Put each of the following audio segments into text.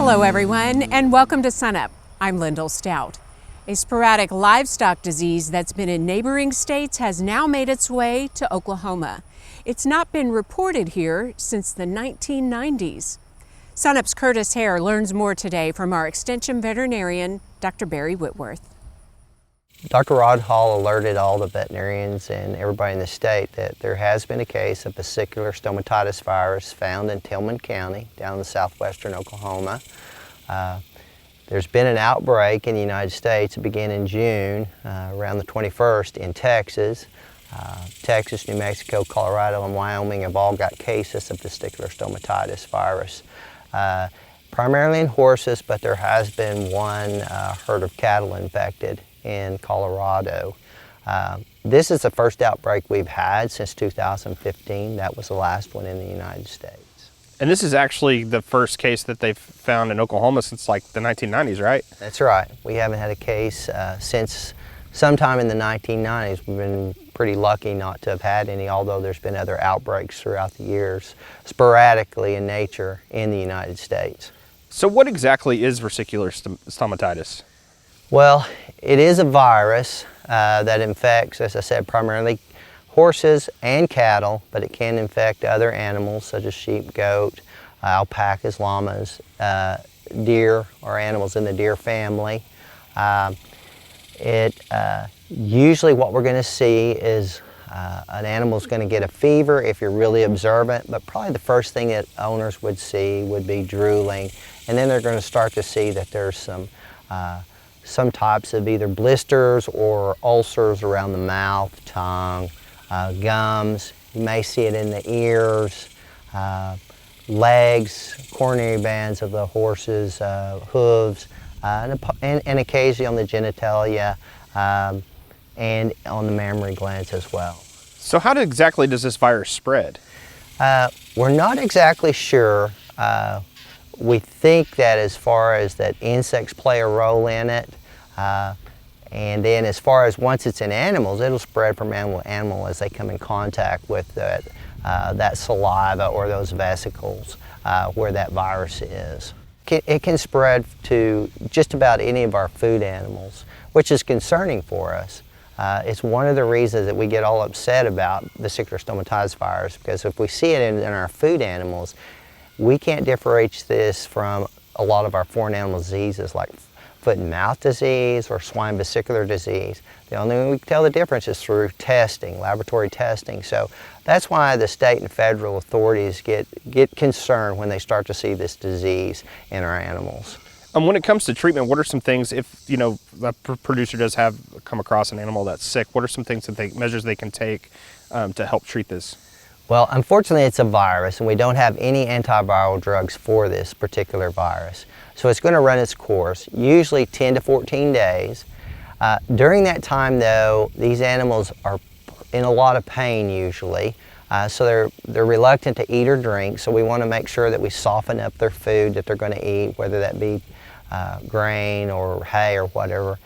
Hello everyone, and welcome to SUNUP. I'm Lyndall Stout. A sporadic livestock disease that's been in neighboring states has now made its way to Oklahoma. It's not been reported here since the 1990s. SUNUP's Curtis Hare learns more today from our extension veterinarian, Dr. Barry Whitworth. Dr. Rod Hall alerted all the veterinarians and everybody in the state that there has been a case of Vesicular Stomatitis Virus found in Tillman County down in southwestern Oklahoma. There's been an outbreak in the United States. It began in June, around the 21st, in Texas. Texas, New Mexico, Colorado, and Wyoming have all got cases of Vesicular Stomatitis Virus. Primarily in horses, but there has been one herd of cattle infected in Colorado. This is the first outbreak we've had since 2015. That was the last one in the United States. And this is actually the first case that they've found in Oklahoma since like the 1990s, right? That's right. We haven't had a case since sometime in the 1990s. We've been pretty lucky not to have had any, although there's been other outbreaks throughout the years, sporadically in nature in the United States. So what exactly is vesicular stomatitis? Well, it is a virus that infects, as I said, primarily horses and cattle, but it can infect other animals such as sheep, goat, alpacas, llamas, deer, or animals in the deer family. Usually what we're going to see is an animal's going to get a fever if you're really observant, but probably the first thing that owners would see would be drooling, and then they're going to start to see that there's some types of either blisters or ulcers around the mouth, tongue, gums. You may see it in the ears, legs, coronary bands of the horse's hooves, and occasionally on the genitalia and on the mammary glands as well. So how exactly does this virus spread? We're not exactly sure. We think that as far as that insects play a role in it, and then as far as once it's in animals, it'll spread from animal to animal as they come in contact with that saliva or those vesicles where that virus is. It can spread to just about any of our food animals, which is concerning for us. It's one of the reasons that we get all upset about the vesicular stomatitis virus, because if we see it in our food animals, we can't differentiate this from a lot of our foreign animal diseases like foot and mouth disease or swine vesicular disease. The only way we can tell the difference is through testing, laboratory testing. So that's why the state and federal authorities get concerned when they start to see this disease in our animals. When it comes to treatment, what are some things, if a producer does come across an animal that's sick, what are some things measures they can take to help treat this? Well, unfortunately it's a virus and we don't have any antiviral drugs for this particular virus. So it's going to run its course, usually 10 to 14 days. During that time though, these animals are in a lot of pain usually. So they're reluctant to eat or drink, so we want to make sure that we soften up their food that they're going to eat, whether that be grain or hay or whatever.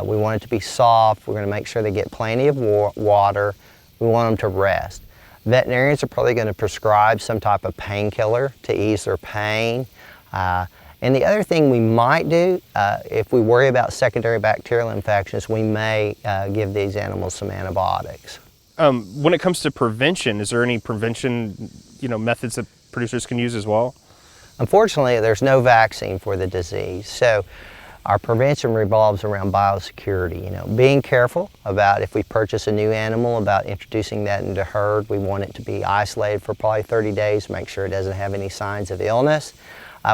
We want it to be soft. We're going to make sure they get plenty of water. We want them to rest. Veterinarians are probably going to prescribe some type of painkiller to ease their pain. And the other thing we might do, if we worry about secondary bacterial infections, we may give these animals some antibiotics. When it comes to prevention, is there any prevention methods that producers can use as well? Unfortunately, there's no vaccine for the disease, so our prevention revolves around biosecurity. Being careful about if we purchase a new animal, about introducing that into herd. We want it to be isolated for probably 30 days, make sure it doesn't have any signs of illness.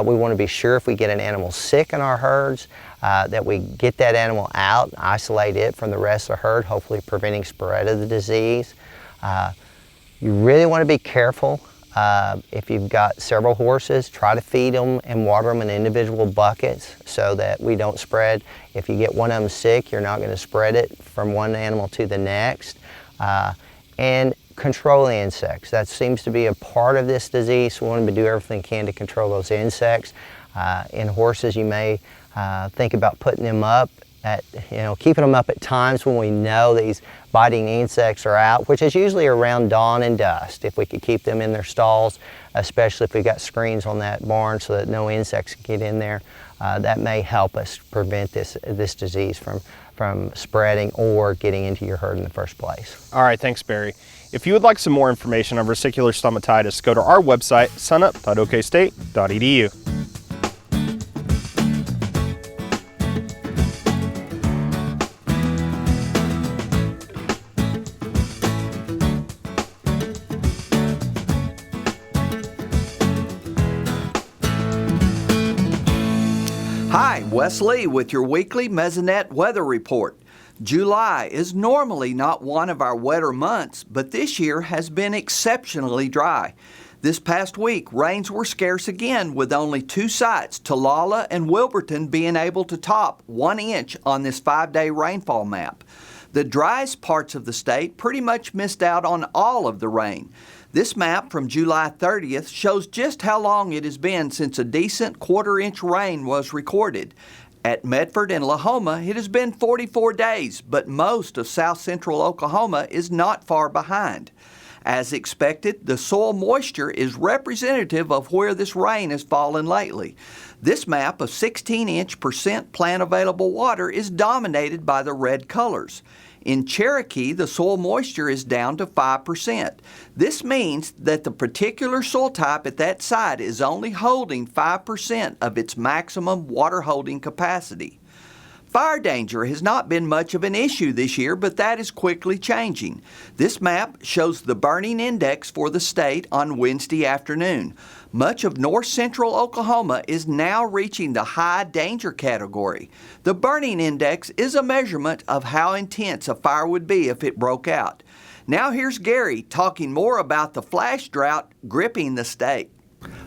We want to be sure if we get an animal sick in our herds, that we get that animal out, isolate it from the rest of the herd, hopefully preventing spread of the disease. You really want to be careful. If you've got several horses, try to feed them and water them in individual buckets so that we don't spread. If you get one of them sick, you're not going to spread it from one animal to the next. And control the insects. That seems to be a part of this disease, so we want to do everything we can to control those insects. In horses, you may think about putting them up keeping them up at times when we know these biting insects are out, which is usually around dawn and dusk. If we could keep them in their stalls, especially if we got screens on that barn so that no insects can get in there, that may help us prevent this disease from spreading or getting into your herd in the first place. All right, thanks, Barry. If you would like some more information on vesicular stomatitis, go to our website, sunup.okstate.edu. Hi, Wes Lee with your weekly Mesonet weather report. July is normally not one of our wetter months, but this year has been exceptionally dry. This past week, rains were scarce again, with only 2 sites, Talala and Wilburton, being able to top 1 inch on this 5-day rainfall map. The driest parts of the state pretty much missed out on all of the rain. This map from July 30th shows just how long it has been since a decent 1/4 inch rain was recorded. At Medford and Lahoma, it has been 44 days, but most of south central Oklahoma is not far behind. As expected, the soil moisture is representative of where this rain has fallen lately. This map of 16% plant available water is dominated by the red colors. In Cherokee, the soil moisture is down to 5%. This means that the particular soil type at that site is only holding 5% of its maximum water holding capacity. Fire danger has not been much of an issue this year, but that is quickly changing. This map shows the burning index for the state on Wednesday afternoon. Much of north central Oklahoma is now reaching the high danger category. The burning index is a measurement of how intense a fire would be if it broke out. Now here's Gary talking more about the flash drought gripping the state.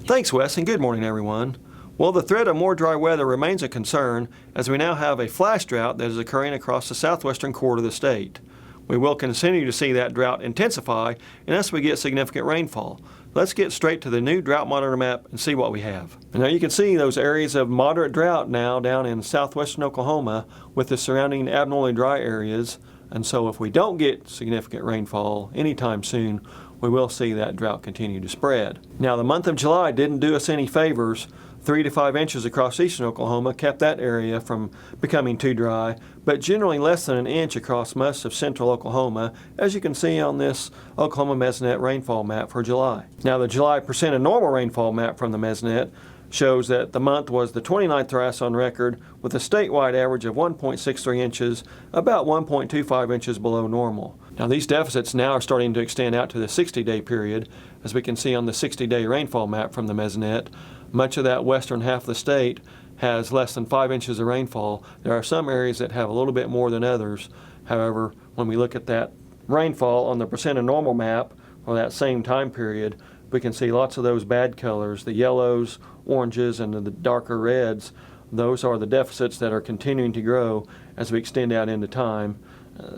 Thanks, Wes, and good morning, everyone. Well, the threat of more dry weather remains a concern as we now have a flash drought that is occurring across the southwestern quarter of the state. We will continue to see that drought intensify unless we get significant rainfall. Let's get straight to the new drought monitor map and see what we have. And now you can see those areas of moderate drought now down in southwestern Oklahoma with the surrounding abnormally dry areas. And so if we don't get significant rainfall anytime soon, we will see that drought continue to spread. Now the month of July didn't do us any favors. 3 to 5 inches across eastern Oklahoma kept that area from becoming too dry, but generally less than 1 inch across most of central Oklahoma, as you can see on this Oklahoma Mesonet rainfall map for July. Now the July percent of normal rainfall map from the Mesonet shows that the month was the 29th highest on record with a statewide average of 1.63 inches, about 1.25 inches below normal. Now these deficits now are starting to extend out to the 60-day period, as we can see on the 60-day rainfall map from the Mesonet. Much of that western half of the state has less than 5 inches of rainfall. There are some areas that have a little bit more than others. However, when we look at that rainfall on the percent of normal map for that same time period, we can see lots of those bad colors, the yellows, oranges, and the darker reds. Those are the deficits that are continuing to grow as we extend out into time,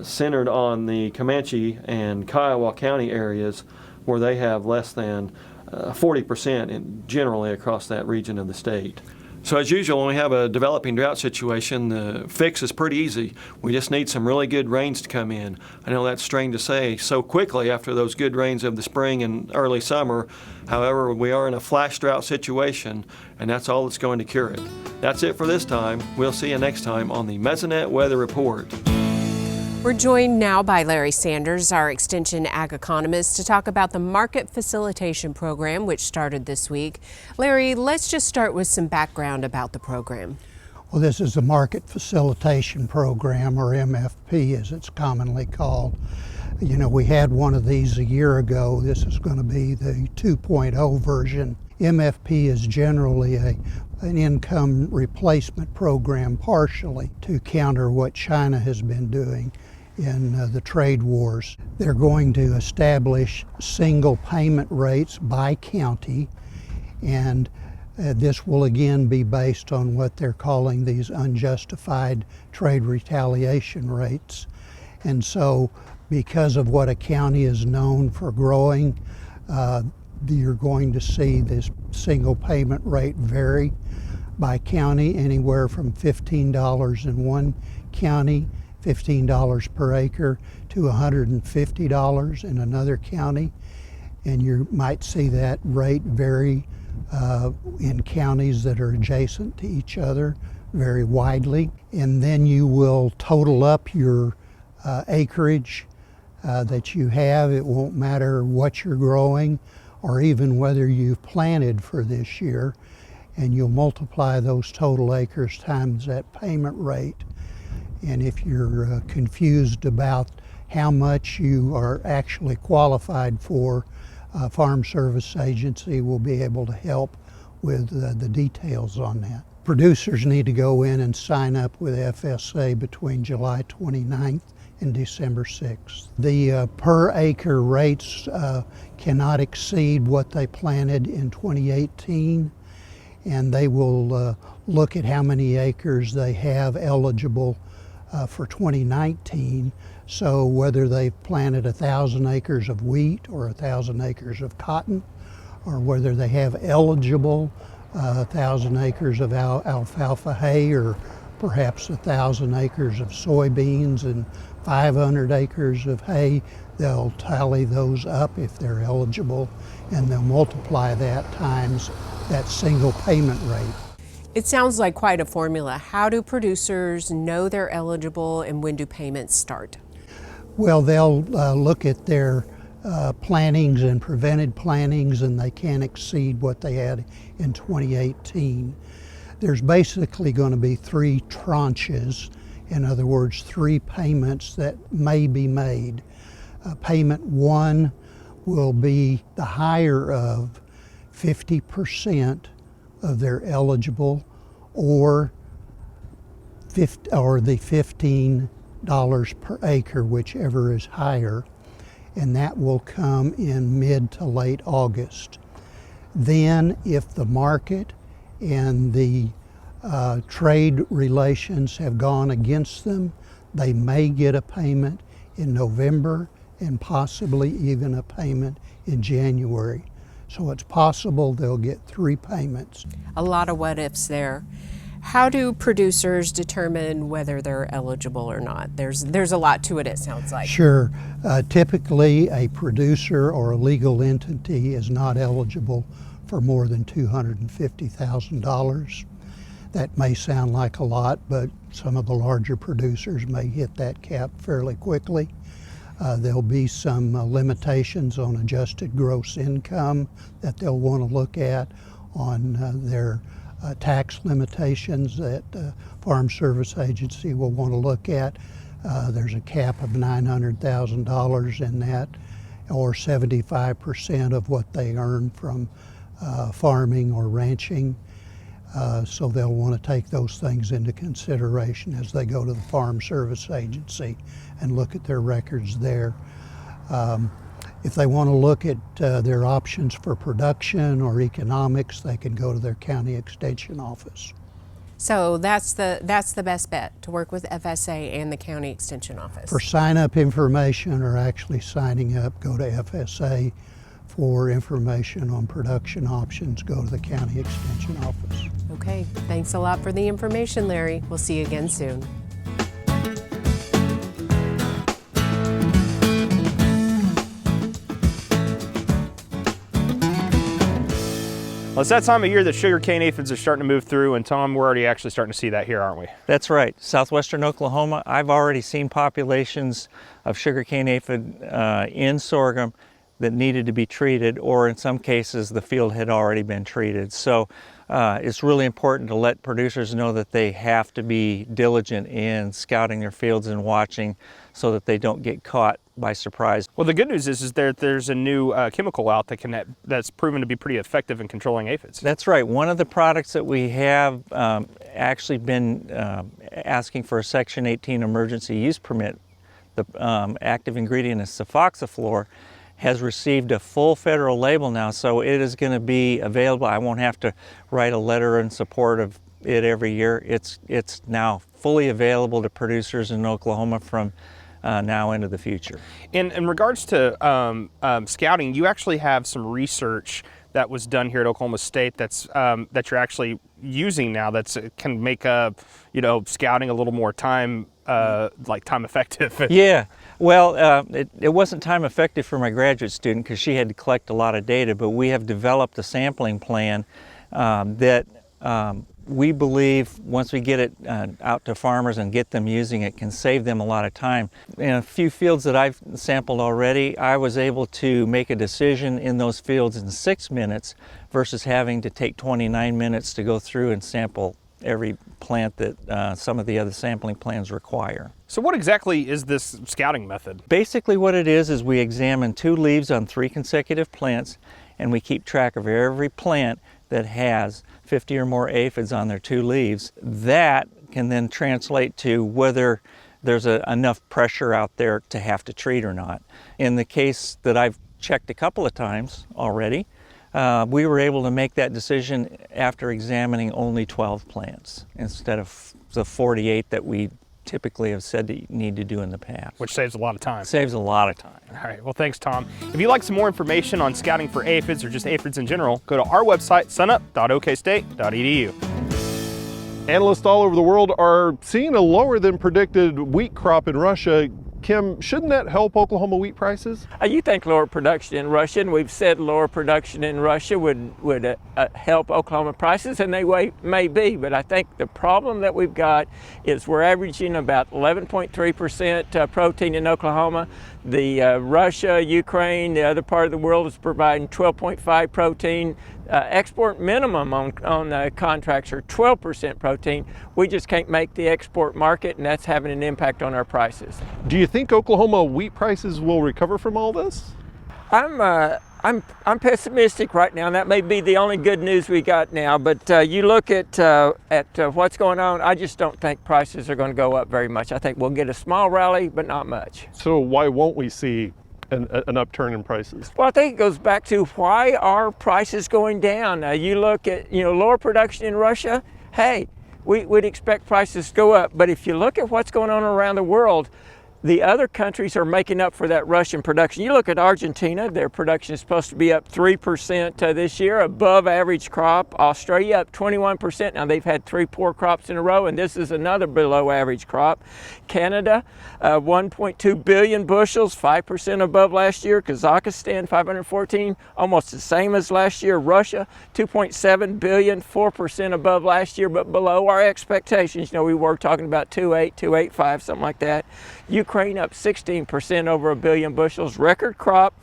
centered on the Comanche and Kiowa County areas where they have less than 40% generally across that region of the state. So as usual, when we have a developing drought situation, the fix is pretty easy. We just need some really good rains to come in. I know that's strange to say so quickly after those good rains of the spring and early summer. However, we are in a flash drought situation, and that's all that's going to cure it. That's it for this time. We'll see you next time on the Mesonet Weather Report. We're joined now by Larry Sanders, our Extension Ag economist, to talk about the Market Facilitation Program, which started this week. Larry, let's just start with some background about the program. Well, this is the Market Facilitation Program, or MFP as it's commonly called. You know, we had one of these a year ago. This is going to be the 2.0 version. MFP is generally an income replacement program partially to counter what China has been doing in the trade wars. They're going to establish single payment rates by county, and this will again be based on what they're calling these unjustified trade retaliation rates. And so because of what a county is known for growing, you're going to see this single payment rate vary by county, anywhere from $15 in one county, $15 per acre, to $150 in another county. And you might see that rate vary in counties that are adjacent to each other very widely. And then you will total up your acreage that you have. It won't matter what you're growing or even whether you've planted for this year. And you'll multiply those total acres times that payment rate. And if you're confused about how much you are actually qualified for, Farm Service Agency will be able to help with the details on that. Producers need to go in and sign up with FSA between July 29th and December 6th. The per acre rates cannot exceed what they planted in 2018, and they will look at how many acres they have eligible for 2019. So whether they've planted 1,000 acres of wheat or 1,000 acres of cotton, or whether they have eligible 1,000 acres of alfalfa hay, or perhaps 1,000 acres of soybeans and 500 acres of hay, they'll tally those up if they're eligible, and they'll multiply that times that single payment rate. It sounds like quite a formula. How do producers know they're eligible, and when do payments start? Well, they'll look at their plantings and prevented plantings, and they can't exceed what they had in 2018. There's basically going to be 3 tranches, in other words, 3 payments that may be made. Payment 1 will be the higher of 50% of their eligible, or the $15 per acre, whichever is higher, and that will come in mid to late August. Then, if the market and the trade relations have gone against them, they may get a payment in November and possibly even a payment in January. So it's possible they'll get 3 payments. A lot of what ifs there. How do producers determine whether they're eligible or not? There's a lot to it, it sounds like. Sure. Typically, a producer or a legal entity is not eligible for more than $250,000. That may sound like a lot, but some of the larger producers may hit that cap fairly quickly. There'll be some limitations on adjusted gross income that they'll want to look at, on their tax limitations that Farm Service Agency will want to look at. There's a cap of $900,000 in that, or 75% of what they earn from farming or ranching. So they'll want to take those things into consideration as they go to the Farm Service Agency and look at their records there. If they want to look at their options for production or economics, they can go to their county extension office. So that's the best bet, to work with FSA and the county extension office. For sign-up information, or actually signing up, go to FSA. For information on production options, go to the county extension office. Okay, thanks a lot for the information, Larry. We'll see you again soon. Well, it's that time of year that sugarcane aphids are starting to move through, and Tom, we're already actually starting to see that here, aren't we? That's right. Southwestern Oklahoma, I've already seen populations of sugarcane aphid in sorghum that needed to be treated, or in some cases the field had already been treated. So it's really important to let producers know that they have to be diligent in scouting their fields and watching, so that they don't get caught by surprise. Well, the good news is there's a new chemical out that's proven to be pretty effective in controlling aphids. That's right. One of the products that we have actually been asking for a Section 18 emergency use permit, the active ingredient is sulfoxaflor, has received a full federal label now, so it is going to be available. I won't have to write a letter in support of it every year. It's now fully available to producers in Oklahoma from now into the future. In regards to scouting, you actually have some research that was done here at Oklahoma State that you're actually using now, can make scouting a little more time like time effective. Yeah, well, it wasn't time effective for my graduate student because she had to collect a lot of data, but we have developed a sampling plan that we believe once we get it out to farmers and get them using it can save them a lot of time. In a few fields that I've sampled already, I was able to make a decision in those fields in 6 minutes versus having to take 29 minutes to go through and sample every plant that some of the other sampling plans require. So what exactly is this scouting method? Basically what it is we examine 2 leaves on 3 consecutive plants, and we keep track of every plant that has 50 or more aphids on their 2 leaves. That can then translate to whether there's enough pressure out there to have to treat or not. In the case that I've checked a couple of times already, we were able to make that decision after examining only 12 plants instead of the 48 that we typically have said that you need to do in the past. Which saves a lot of time. Saves a lot of time. All right, well thanks Tom. If you'd like some more information on scouting for aphids or just aphids in general, go to our website, sunup.okstate.edu. Analysts all over the world are seeing a lower than predicted wheat crop in Russia. Kim, shouldn't that help Oklahoma wheat prices? You think lower production in Russia, and we've said lower production in Russia would help Oklahoma prices, and they may be, but I think the problem that we've got is we're averaging about 11.3% protein in Oklahoma. The Russia, Ukraine, the other part of the world is providing 12.5 protein. Export minimum on contracts are 12% protein. We just can't make the export market, and that's having an impact on our prices. Do you think Oklahoma wheat prices will recover from all this? I'm pessimistic right now, and that may be the only good news we got now. But you look at what's going on, I just don't think prices are going to go up very much. I think we'll get a small rally, but not much. So why won't we see an upturn in prices? Well, I think it goes back to why are prices going down. You look at lower production in Russia. Hey, we'd expect prices to go up, but if you look at what's going on around the world, the other countries are making up for that Russian production. You look at Argentina, their production is supposed to be up 3% this year, above average crop. Australia up 21%. Now they've had 3 poor crops in a row, and this is another below average crop. Canada, 1.2 billion bushels, 5% above last year. Kazakhstan, 514, almost the same as last year. Russia, 2.7 billion, 4% above last year, but below our expectations. We were talking about 2.8, 2.85, something like that. Ukraine up 16%, over 1 billion bushels, record crop,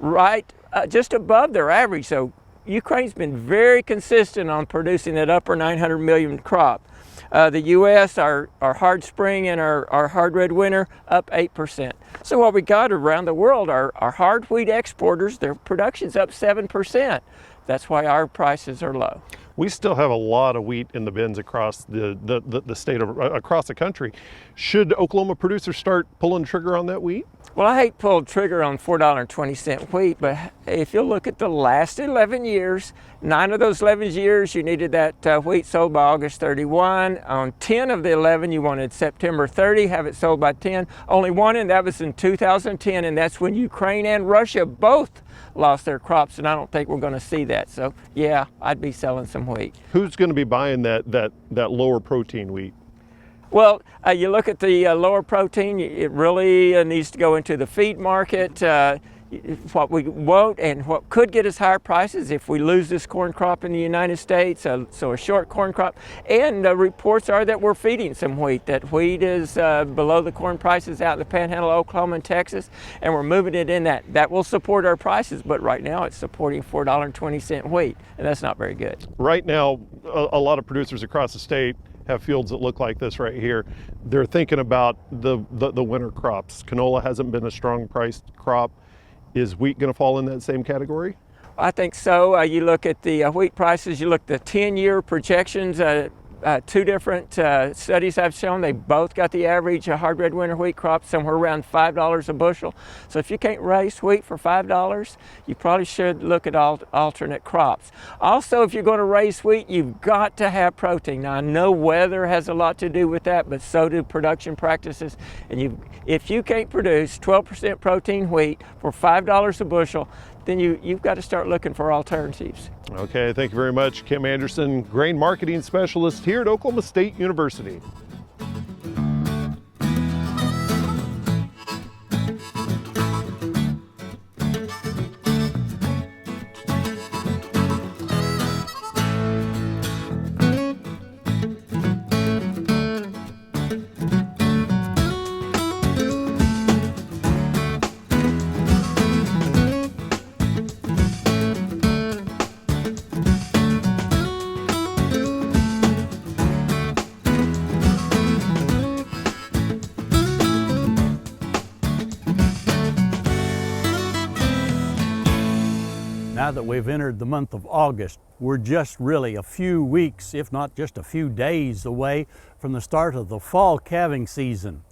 right just above their average. So Ukraine's been very consistent on producing that upper 900 million crop. The U.S., our hard spring and our hard red winter, up 8%. So what we got around the world, our hard wheat exporters, their production's up 7%. That's why our prices are low. We still have a lot of wheat in the bins across the state, across the country. Should Oklahoma producers start pulling the trigger on that wheat? Well, I hate pulled trigger on $4.20 wheat, but if you look at the last 11 years, 9 of those 11 years you needed that wheat sold by August 31. On 10 of the 11 you wanted September 30, have it sold by 10. Only one, and that was in 2010, and that's when Ukraine and Russia both lost their crops, and I don't think we're going to see that. So yeah, I'd be selling some wheat. Who's going to be buying that lower protein wheat? Well, you look at the lower protein, it really needs to go into the feed market. What we won't and what could get us higher prices if we lose this corn crop in the United States, so a short corn crop. And reports are that we're feeding some wheat, that wheat is below the corn prices out in the Panhandle of Oklahoma and Texas, and we're moving it in that. That will support our prices, but right now it's supporting $4.20 wheat, and that's not very good. Right now, a lot of producers across the state have fields that look like this right here. They're thinking about the winter crops. Canola hasn't been a strong priced crop. Is wheat going to fall in that same category? I think so. You look at the wheat prices, you look at the 10-year projections, 2 different studies I've shown, they both got the average hard red winter wheat crop somewhere around $5 a bushel. So if you can't raise wheat for $5, you probably should look at alternate crops. Also, if you're going to raise wheat, you've got to have protein. Now I know weather has a lot to do with that, but so do production practices. And if you can't produce 12% protein wheat for $5 a bushel, then you've got to start looking for alternatives. Okay, thank you very much, Kim Anderson, Grain Marketing Specialist here at Oklahoma State University. that we've entered the month of August, we're just really a few weeks, if not just a few days away from the start of the fall calving season.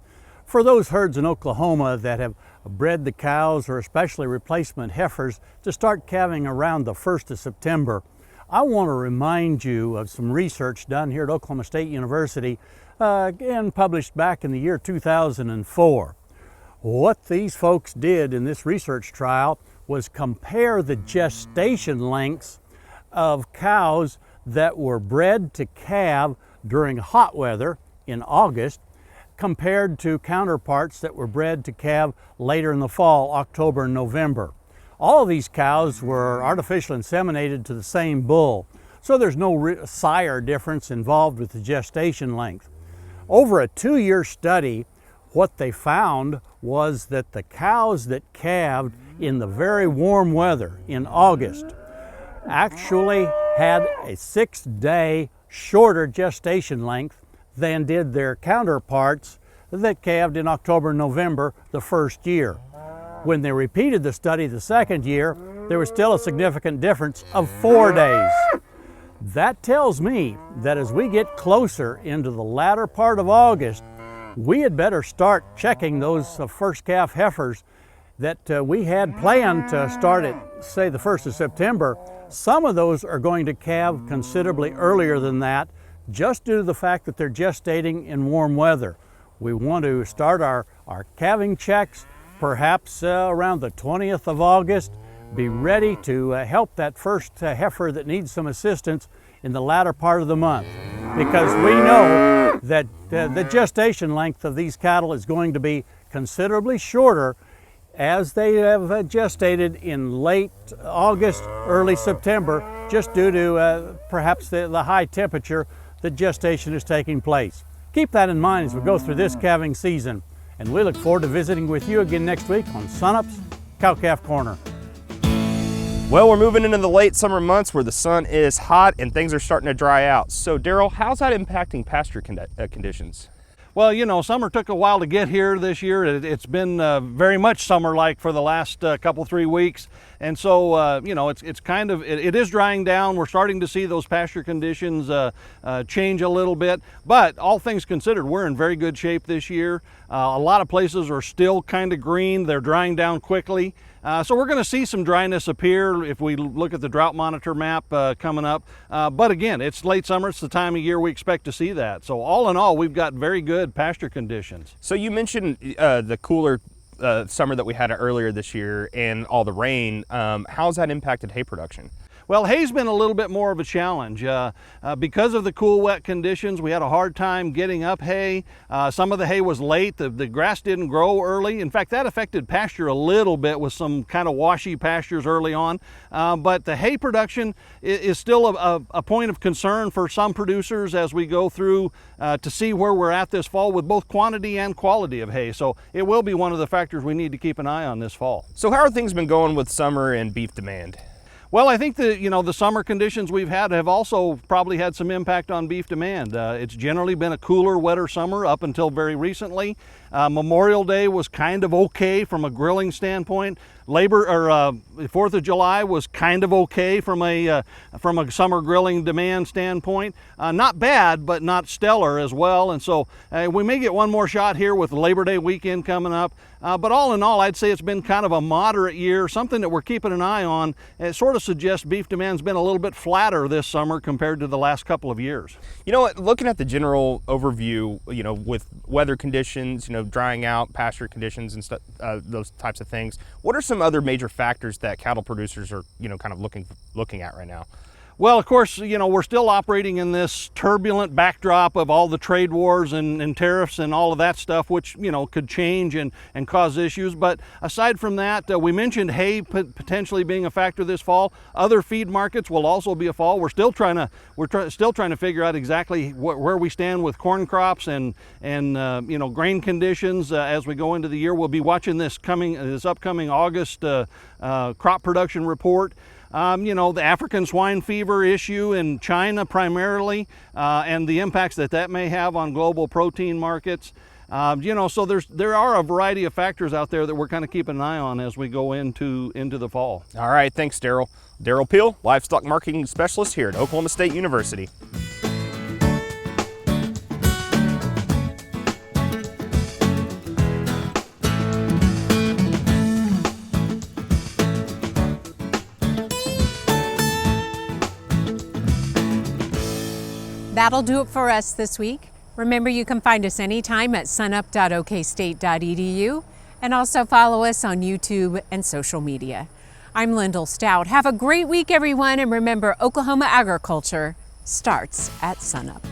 For those herds in Oklahoma that have bred the cows, or especially replacement heifers, to start calving around the 1st of September, I want to remind you of some research done here at Oklahoma State University, again published back in the year 2004. What these folks did in this research trial was compare the gestation lengths of cows that were bred to calve during hot weather in August compared to counterparts that were bred to calve later in the fall, October and November. All of these cows were artificially inseminated to the same bull, so there's no sire difference involved with the gestation length. Over a 2-year study, what they found was that the cows that calved in the very warm weather in August actually had a 6-day shorter gestation length than did their counterparts that calved in October and November the first year. When they repeated the study the second year, there was still a significant difference of 4 days. That tells me that as we get closer into the latter part of August, we had better start checking those first calf heifers that we had planned to start at, say, the 1st of September. Some of those are going to calve considerably earlier than that, just due to the fact that they're gestating in warm weather. We want to start our calving checks perhaps around the 20th of August, be ready to help that first heifer that needs some assistance in the latter part of the month, because we know that the gestation length of these cattle is going to be considerably shorter as they have gestated in late August, early September, just due to perhaps the high temperature that gestation is taking place. Keep that in mind as we go through this calving season, and we look forward to visiting with you again next week on SUNUP's CowCalf Corner. Well, we're moving into the late summer months where the sun is hot and things are starting to dry out. So Daryl, how's that impacting pasture conditions? Well, you know, summer took a while to get here this year. It's been very much summer-like for the last couple, 3 weeks. And so, you know, it's kind of, it is drying down. We're starting to see those pasture conditions change a little bit. But all things considered, we're in very good shape this year. A lot of places are still kind of green. They're drying down quickly. So we're going to see some dryness appear if we look at the drought monitor map coming up. But again, it's late summer. It's the time of year we expect to see that. So all in all, we've got very good pasture conditions. So you mentioned the cooler summer that we had earlier this year and all the rain. How's that impacted hay production? Well, hay's been a little bit more of a challenge. Because of the cool, wet conditions, we had a hard time getting up hay. Some of the hay was late. The grass didn't grow early. In fact, that affected pasture a little bit with some kind of washy pastures early on. But the hay production is still a point of concern for some producers as we go through to see where we're at this fall with both quantity and quality of hay. So it will be one of the factors we need to keep an eye on this fall. So how are things been going with summer and beef demand? Well, I think that, you know, the summer conditions we've had have also probably had some impact on beef demand. It's generally been a cooler, wetter summer up until very recently. Memorial Day was kind of okay from a grilling standpoint. 4th of July was kind of okay from a summer grilling demand standpoint. Not bad, but not stellar as well. And so we may get one more shot here with Labor Day weekend coming up. But all in all, I'd say it's been kind of a moderate year, something that we're keeping an eye on. It sort of suggests beef demand's been a little bit flatter this summer compared to the last couple of years. You know what, looking at the general overview, you know, with weather conditions, you know, drying out, pasture conditions and stuff, those types of things, what are some other major factors that cattle producers are, you know, kind of looking at right now? Well, of course, you know, we're still operating in this turbulent backdrop of all the trade wars and tariffs and all of that stuff, which, you know, could change and cause issues. But aside from that, we mentioned hay potentially being a factor this fall. Other feed markets will also be a fall. We're still trying to figure out exactly where we stand with corn crops and you know, grain conditions as we go into the year. We'll be watching this upcoming August crop production report. You know, the African swine fever issue in China primarily, and the impacts that may have on global protein markets. So there are a variety of factors out there that we're kind of keeping an eye on as we go into the fall. All right, thanks, Daryl. Daryl Peel, Livestock Marketing Specialist here at Oklahoma State University. That'll do it for us this week. Remember, you can find us anytime at sunup.okstate.edu and also follow us on YouTube and social media. I'm Lyndall Stout. Have a great week, everyone, and remember, Oklahoma agriculture starts at sunup.